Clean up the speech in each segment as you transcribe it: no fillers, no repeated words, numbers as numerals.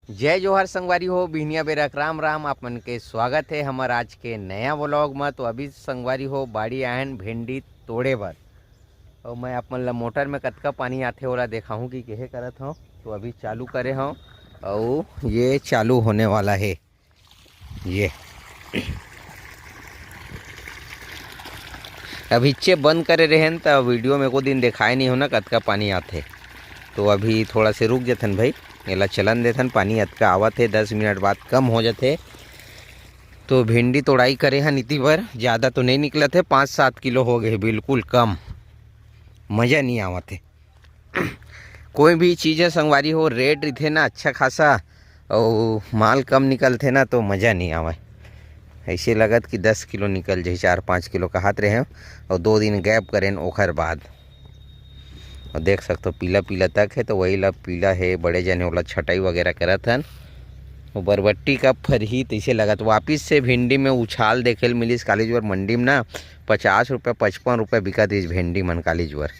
जय जोहर संगवारी हो बिहनिया बेरक राम राम। आप मन के स्वागत है हमारे आज के नया व्लॉग में। तो अभी संगवारी हो बाड़ी आयन भिंडी तोड़े बर और मैं आप मन ला मोटर में कतका पानी आथे ओला देखाऊँ कि केहे करत हूँ। तो अभी चालू करे हूँ और ये चालू होने वाला है। ये अभी इच्चे बंद करे रहेन तो वीडियो में को दिन दिखाए नहीं हो ना कतका पानी आथे। तो अभी थोड़ा से रुक जथन भाई, एला चलन देथन। पानी अतका आवत है, 10 मिनट बाद कम हो जाते। तो भिंडी तोड़ाई करे हैं नीति भर, ज़्यादा तो नहीं निकलत है, 5-7 किलो हो गए, बिल्कुल कम। मज़ा नहीं आवत है। कोई भी चीज़ है संगवारी हो, रेट रहे ना अच्छा खासा और माल कम निकलते ना तो मज़ा नहीं आवे। ऐसे लगत कि 10 किलो निकल जाए, 4-5 किलो का हाथ रहे और 2 दिन गैप करें ओखर बाद। और देख सकते हो पीला पीला तक है, तो वही ला पीला है। बड़े जने वाला छटाई वगैरह करत हन। वो बरबट्टी का फरही तैसे लगत। वापिस से भिंडी में उछाल देखे मिलिस कालीजवर मंडी में ना, 50 रुपये 55 रुपये बिकत रही भिंडी मन कालीजवर।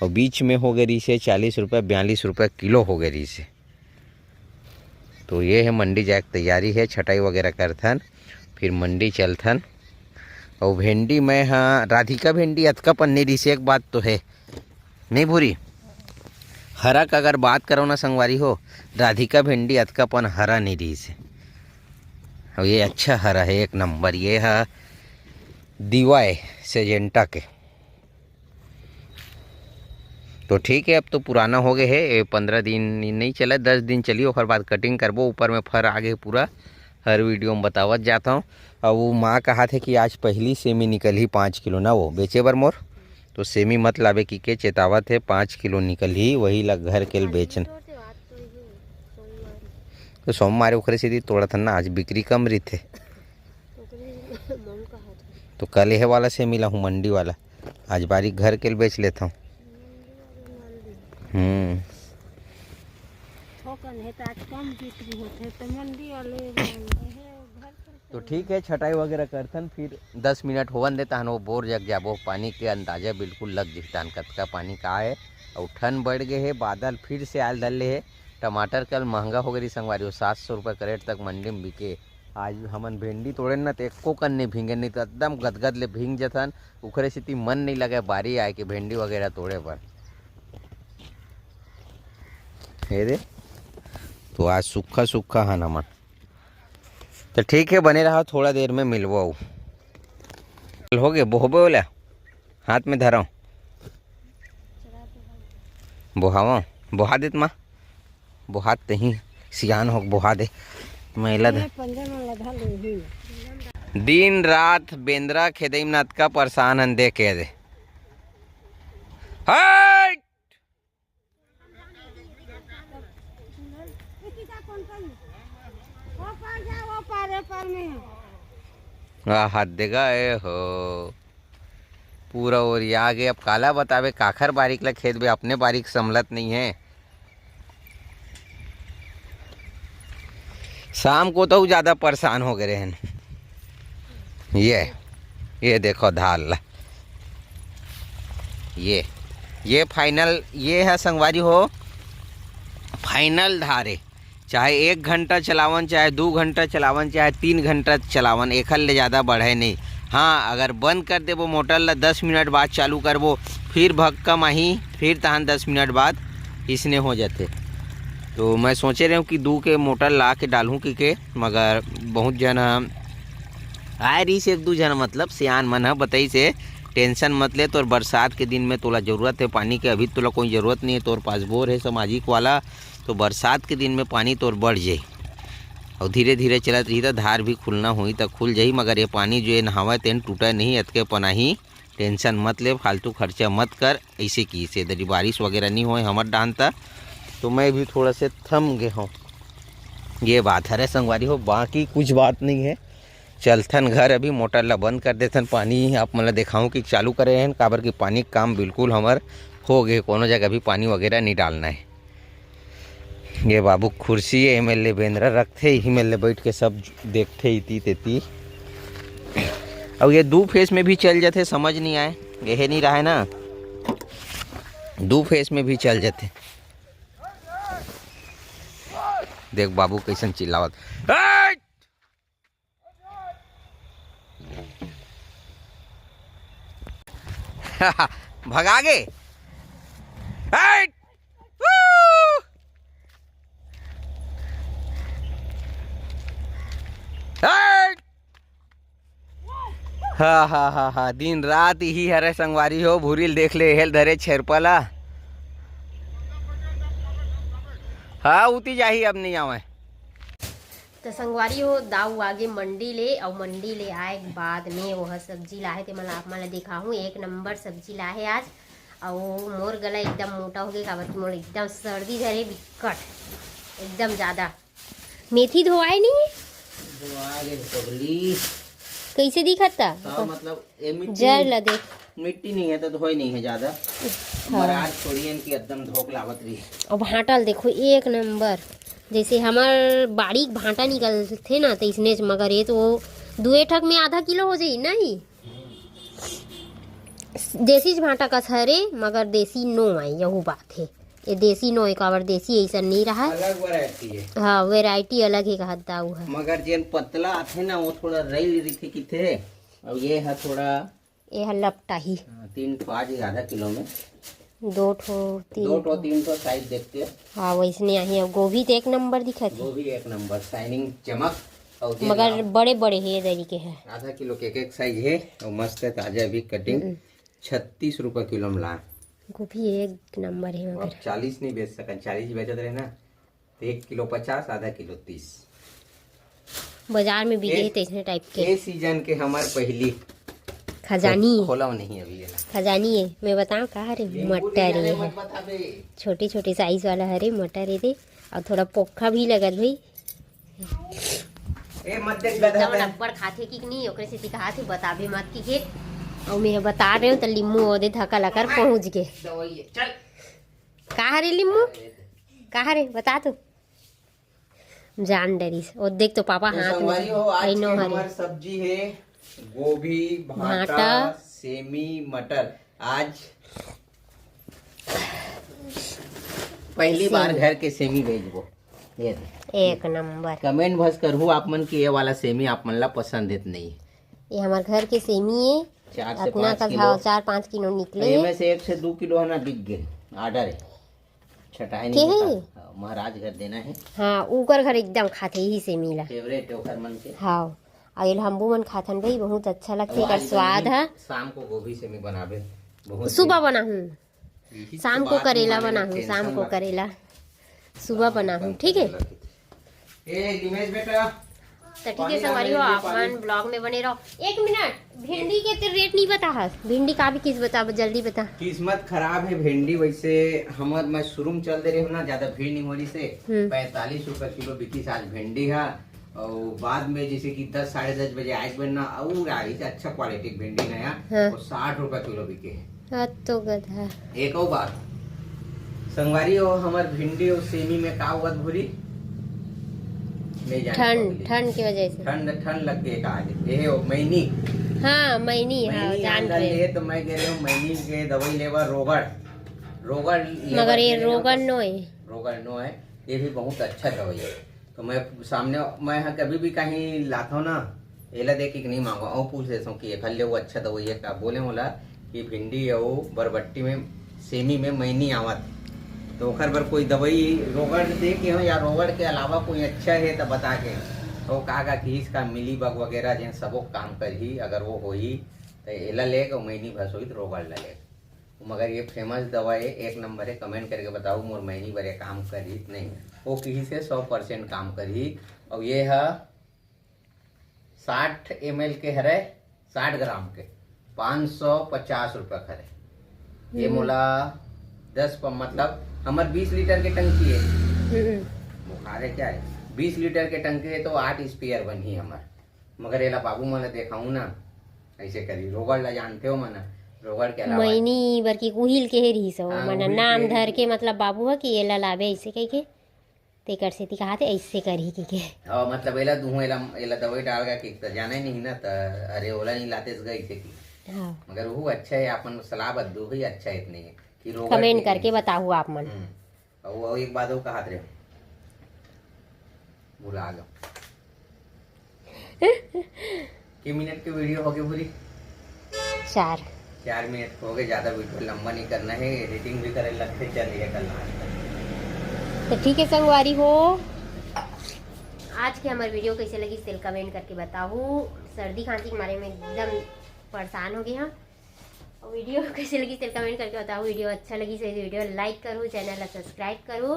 और बीच में हो गई रही से 40 रुपये 42 रुपये किलो हो गई रही से। तो ये है मंडी जाए तैयारी है, छटाई वगैरह करथन फिर मंडी चलथन। और भिंडी में हाँ राधिका भिंडी अतका पन्नी रही से। एक बात तो है नहीं भूरी, हरा का अगर बात करो ना संगवारी हो, राधिका भिंडी अतकापन हरा नहीं रही से। और ये अच्छा हरा है, एक नंबर। ये है दीवाय सेजेंटा के। तो ठीक है, अब तो पुराना हो गए है, 15 दिन नहीं चला, 10 दिन चली। और बाद कटिंग करबो, ऊपर में फर आगे पूरा हर वीडियो में बतावत जाता हूँ। और वो माँ कहा थे कि आज पहली सेमी निकल ही 5 किलो ना वो बेचे बर मोर। तो सेमी मत लावे की के चेतावत है, 5 किलो निकल ही वही लग घर के बेचन। तो सोमवार उखरे सीधी तोड़ा था ना, आज बिक्री कम रही थे। तो कल है वाला सेमी ला हूँ मंडी वाला, आज बारी घर के बेच लेता हूँ। तो ठीक है, छटाई वगैरह करथन फिर 10 मिनट होवन देता हन। वो बोर जग जाबो, पानी के अंदाजा बिल्कुल लग जितान कतका पानी का है। और ठंड बढ़ गए है, बादल फिर से आयल धल है। टमाटर कल महंगा हो गई संगवारी हो, 700 रुपये करेट तक मंडी में बिके। आज हमन भिंडी तोड़े ना तो एको कन नहीं भींगे, नहीं तो एकदम गदगद ले भींग जथन। उखरे से मन नहीं लगे बारी आए कि भिंडी वगैरह तोड़े पर। हे दे तो आज सूखा सूखा है नमन। तो ठीक है, बने रहा, थोड़ा देर में मिलवा। हो गए बोहबे बोला, हाथ में धरा बोहावा बोहा देत माँ, बोहात तही सियान हो बोहा दे। महिला दिन रात बेंद्रा खेदई में अतका परेशान हन दे के दे। हट हाथ देगा ए हो पूरा। और आगे अब काला बतावे काखर बारीक ला खेत में, अपने बारीक संभलत नहीं है। शाम को तो ज़्यादा परेशान हो गए हैं। ये देखो धाल ला, ये फाइनल ये है संगवारी हो, फाइनल धारे। चाहे 1 घंटा चलावन, चाहे 2 घंटा चलावन, चाहे 3 घंटा चलावन, एक ले ज़्यादा बढ़े नहीं। हाँ अगर बंद कर देबो मोटर ला, 10 मिनट बाद चालू करबो, फिर भक्का माही, फिर तहन 10 मिनट बाद इसने हो जाते। तो मैं सोचे रहा हूँ कि 2 के मोटर ला के डालूँ के मगर बहुत जन आए रही से, 1-2 जन मतलब सियान मन है बताई से टेंशन मत ले। तो बरसात के दिन में तोला ज़रूरत है पानी के, अभी तोला कोई ज़रूरत नहीं है। तोर पास बोर है सामाजिक वाला, तो बरसात के दिन में पानी तोर बढ़ जाए और धीरे धीरे चलत रही तो धार भी खुलना हुई तो खुल जाही। मगर ये पानी जो है नहावा तेन टूटा नहीं, अतके पनाही टेंशन मत ले, फालतू खर्चा मत कर। ऐसे की से यदि बारिश वगैरह नहीं होए हमर डांता तो मैं भी थोड़ा से थम गए हूँ। ये बात है संगवारी हो, बाकी कुछ बात नहीं है। चलथन घर, अभी मोटर ला बंद कर देथन। पानी आप मतलब दिखाऊँ कि चालू करे हैं, काबर कि पानी काम बिल्कुल हमार हो गए, कोनो जगह भी पानी वगैरह नहीं डालना है। ये बाबू कुर्सी है, एमएलए बेंद्रा रखते ही मेले बैठ के सब देखते इती तेती। और ये 2 फेस में भी चल जाते, समझ नहीं आए यह नहीं रहा है ना, 2 फेस में भी चल जाते। देख बाबू कैसन चिल्लावत, "हट!" भगा गे, हट! वू! हट! हा दिन रात ही हरे संगवारी हो, भूरिल देख ले हेल धरे छेरपला। हाँ उती जाही, अब नहीं आवे। तो संगवारी हो दाऊ आगे मंडी ले, और मंडी ले आए के बाद में वह सब्जी लाहे थे, मतलब आप मैं दिखाऊँ एक नंबर सब्जी लाहे आज। और मोर गला एकदम मोटा हो गया, काबर मोर एकदम सर्दी धरे बिकट एकदम ज़्यादा। मेथी धोआए नहीं कैसे दिखत था, मतलब जर ला देख मिट्टी नहीं है तो धोई नहीं है ज्यादा। मरार छोड़ियन की एकदम धोक लागत रही। और भांटा देखो एक नंबर, जैसे हमार बारीक भांटा निकलते ना तो इसने, मगर ये तो दुए ठक में आधा किलो हो जाई नहीं। देसी भांटा का हरे, मगर देसी नो आई, यही बात है। ये देसी नो एक और देसी ऐसा नहीं रहा, अलग वैरायटी है। हाँ वैरायटी अलग है कहा दाऊ है, मगर जेन पतला आथे ना वो थोड़ा रही रही किथे, और ये है थोड़ा, ये है लपटा ही। 3 ठो आज आधा किलो में 2 ठो 3 ठो साइज देखते हैं। हाँ वैसने आई। और गोभी तो एक नंबर दिखत है, गोभी एक नंबर शाइनिंग चमक, और मगर बड़े बड़े है तरीके है। आधा किलो के एक साइज है, और मस्त है ताजा भी कटिंग। 36 रुपये किलो में ला। गोभी एक नंबर है, मगर 40 नहीं बेच सका, 40 बेचत रहे ना, तो 1 किलो 50, आधा किलो 30 बाजार में बिके तो इसने टाइप के। ये सीजन के हमार पहली खजानी है, खोला नहीं अभी ये खजानी है। मैं बताऊँ कहा रे, मटर है, छोटे छोटे साइज वाला हरे मटर है दे, और थोड़ा पोखा भी लगत भाई। नब्बड़ खाते की नहीं, ओकरे से कहा थे बताबे मत की के, और मैं बता रहे हूँ तो लिम्बू ओदे धक्का लकर पहुँच गए। कहा रे लिम्बू, कहा रे बता तो, जान डरीस। और देख तो पापा हाथ में हमारी सब्जी है गोभी, भाटा, सेमी, मटर। आज पहली बार घर के सेमी भेजबो, ये एक नंबर। कमेंट बस करहु आप मन की ये वाला सेमी आप मन ला पसंद है नहीं। ये हमारे घर के सेमी है, 4 से अपना 5 का किलो, 4-5 किलो निकले, इनमें से 1 से 2 किलो है ना बिक गए। आर्डर है, छटाई नहीं होता, महाराज घर देना है। हाँ ऊकर घर एकदम खाते ही सेमी ला, फेवरेट है ओकर मन के। हाँ और हमबू मन खाथन भाई, बहुत अच्छा लगता है, स्वाद है। शाम को गोभी सेमी बनावे, सुबह बना हूँ, शाम को करेला बना हूँ, शाम को करेला सुबह बना हूँ। ठीक है बेटा, तो ठीक है संगवारी हो, आप मन ब्लॉग में बने रहो। 1 मिनट, भिंडी के तो रेट नहीं बता है, भिंडी का भी किस बता, जल्दी बता। किस्मत खराब है भिंडी, वैसे हमर मैं शुरू में चल दे रही हूँ ना, ज्यादा भीड़ नहीं हो रही से 45 रुपए किलो बिकी आज भिंडी है। और बाद में जैसे कि 10 साढ़े 10 बजे आज बनना और आई से अच्छा क्वालिटी भिंडी नया, हाँ। 60 रुपए किलो बिके है। तो गधा एक और बात संगवारी हो, हमार भिंडी और सेमी में का हुआ भूरी ठंड की वजह से, ठंड लग गए का ये हो मैनी। हाँ मैनी, हाँ जान रहे। तो मैं कह रही हूँ मैनी के दवाई लेवा रोगड़ मगर ये रोगड़ नो है, ये भी बहुत अच्छा दवाई है। तो मैं सामने मैं कभी भी कहीं लाता हूँ ना, एला देख के नहीं मांगा और पूछ लेता हूँ कि ये वो अच्छा दवाई है का, बोले बोला कि भिंडी और बरबट्टी में सेमी में मैनी आवत, तो ओखर बर कोई दवाई रोगड़ दे के हो या रोगड़ के अलावा कोई अच्छा है तो बता के, तो कहा कि इसका मिली बग वगैरह जिन सबो काम कर ही, अगर वो हो ही तो एला लेगा मैनी भस हो तो रोगड़ ला लेगा। मगर ये फेमस दवा है, एक नंबर है। कमेंट करके बताओ मोर मैनी बरे काम करी नहीं, वो किसी से 100% काम करी। और ये है 60 ml के हरे, 60 ग्राम के 550 रुपये खरे। ये मोला 10 मतलब हमार 20 लीटर के टंकी है, बुखार है क्या है, 20 लीटर के टंकी है तो 8 स्पेयर बनी हमार। मगर एला बाबू मन देखाऊं ना ऐसे करी, रोगड़ ला जानते हो मना, रोगड़ के अलावा मैनी बर की कुहिल के रही सो मना नाम धर के, मतलब बाबू है कि एला लावे ऐसे कह के तेकर से कहा थे ऐसे करी के हां मतलब एला दूं एला दवाई डाल का कि त जाने नहीं ना, त अरे ओला नहीं लाते गए थे कि हां। मगर वो अच्छा है, अपन सलाह बदू भी अच्छा है, इतने कि रोगड़ कमेंट करके बताओ आप मन। और एक बात वो कहा थे भुला गया। कि मिनट की वीडियो होगी पूरी? 4 मिनट हो गए, ज्यादा वीडियो लंबा नहीं करना है, एडिटिंग भी करे लगते चलिए कल आज। तो ठीक है संगवारी हो, आज के हमारे वीडियो कैसे लगी सेल कमेंट करके बताओ। सर्दी खांसी के मारे में एकदम परेशान हो गए हैं। और वीडियो कैसे लगी सेल कमेंट करके बताओ। वीडियो अच्छा लगी तो वीडियो लाइक करो, चैनल सब्सक्राइब करो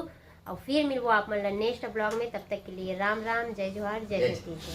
और फिर मिलबो आप मतलब नेक्स्ट ब्लॉग में। तब तक के लिए राम राम, जय जोहार, जय जगदीश।